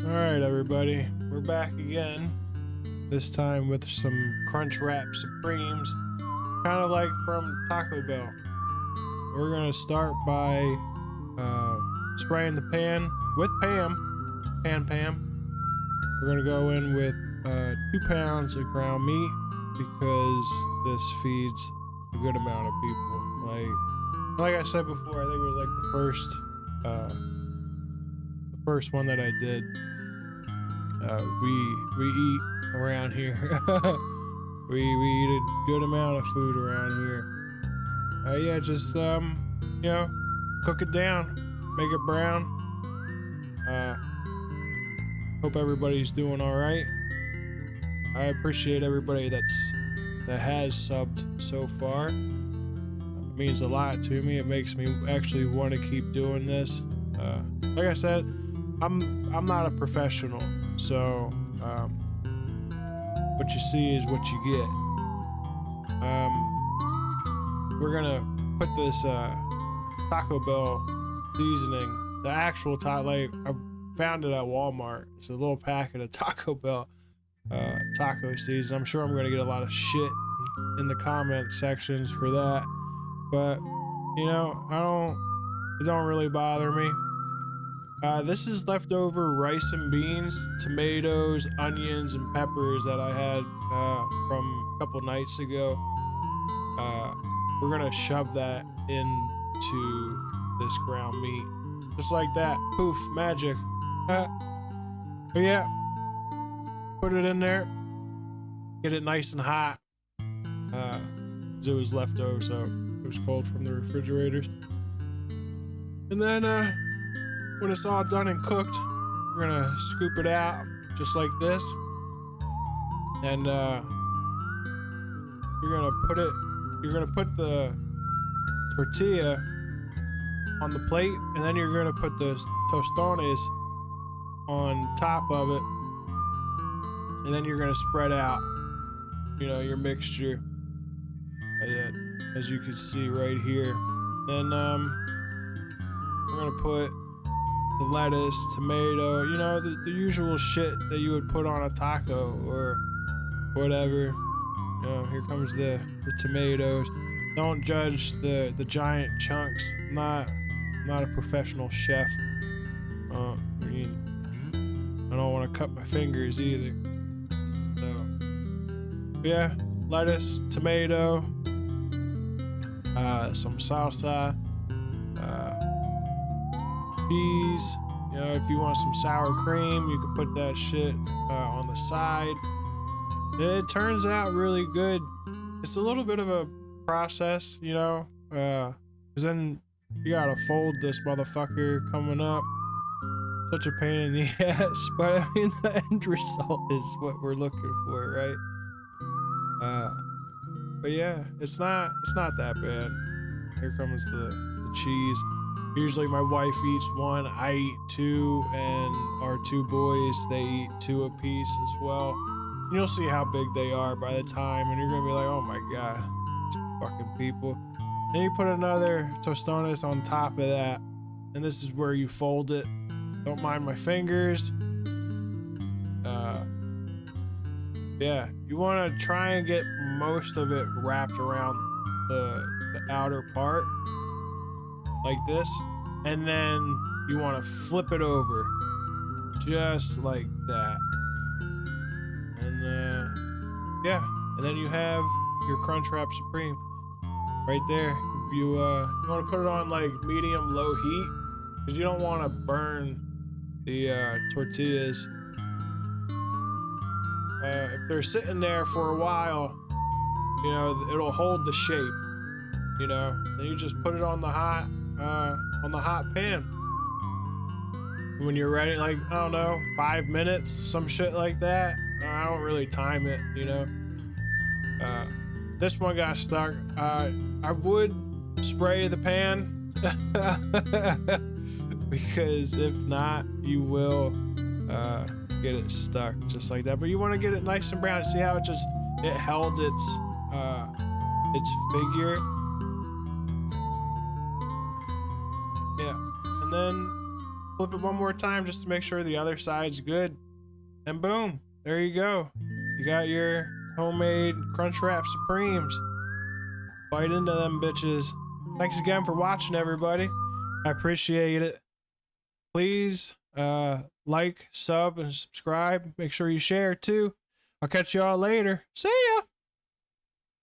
Alright, everybody, we're back again. This time with some Crunchwrap Supremes, kind of like from Taco Bell. We're gonna start by spraying the pan with Pam. We're gonna go in with 2 pounds of ground meat because this feeds a good amount of people. Like I said before, I think it was like the first one that I did. We eat around here. we eat a good amount of food around here. Yeah, just you know, cook it down, make it brown. Hope everybody's doing all right. I appreciate everybody that has subbed so far. It means a lot to me. It makes me actually want to keep doing this. Like I said, I'm not a professional, so what you see is what you get. We're gonna put this Taco Bell seasoning, the actual I found it at Walmart. It's a little packet of Taco Bell taco season. I'm sure I'm gonna get a lot of shit in the comment sections for that, but you know, it don't really bother me. This is leftover rice and beans, tomatoes, onions, and peppers that I had from a couple nights ago. We're gonna shove that into this ground meat. Just like that. Poof, magic. But yeah, put it in there, get it nice and hot. 'Cause it was leftover, so it was cold from the refrigerators. And then when it's all done and cooked, we're gonna scoop it out just like this, and you're gonna put the tortilla on the plate, and then you're gonna put the tostones on top of it, and then you're gonna spread out, your mixture, as you can see right here. Then we're gonna put the lettuce, tomato, the usual shit that you would put on a taco or whatever. Here comes the tomatoes. Don't judge the giant chunks. I'm not a professional chef. I don't want to cut my fingers either. So yeah, lettuce, tomato, some salsa, cheese. If you want some sour cream, you can put that shit on the side. It turns out really good. It's a little bit of a process, because then you gotta fold this motherfucker coming up. Such a pain in the ass, but I mean, the end result is what we're looking for, right? But yeah, it's not that bad. Here comes the cheese. Usually my wife eats 1, I eat 2, and our 2 boys, they eat 2 apiece as well. And you'll see how big they are by the time, and you're gonna be like, oh my god, these fucking people. Then you put another tostones on top of that, and this is where you fold it. Don't mind my fingers. Yeah, you want to try and get most of it wrapped around the outer part like this, and then you want to flip it over just like that, and yeah, and then you have your Crunchwrap Supreme right there. You want to put it on like medium low heat because you don't want to burn the tortillas. If they're sitting there for a while, it'll hold the shape. Then you just put it on the hot pan. When you're ready, like, I don't know, 5 minutes, some shit like that. I don't really time it, This one got stuck. I would spray the pan because if not, you will get it stuck just like that. But you want to get it nice and brown. See how it held its figure. Yeah, and then Flip it one more time just to make sure the other side's good. And boom, there you go. You got your homemade Crunchwrap Supremes. Bite into them bitches. Thanks again for watching, everybody. I appreciate it. Please like, sub, and subscribe. Make sure you share too. I'll catch y'all later. See ya!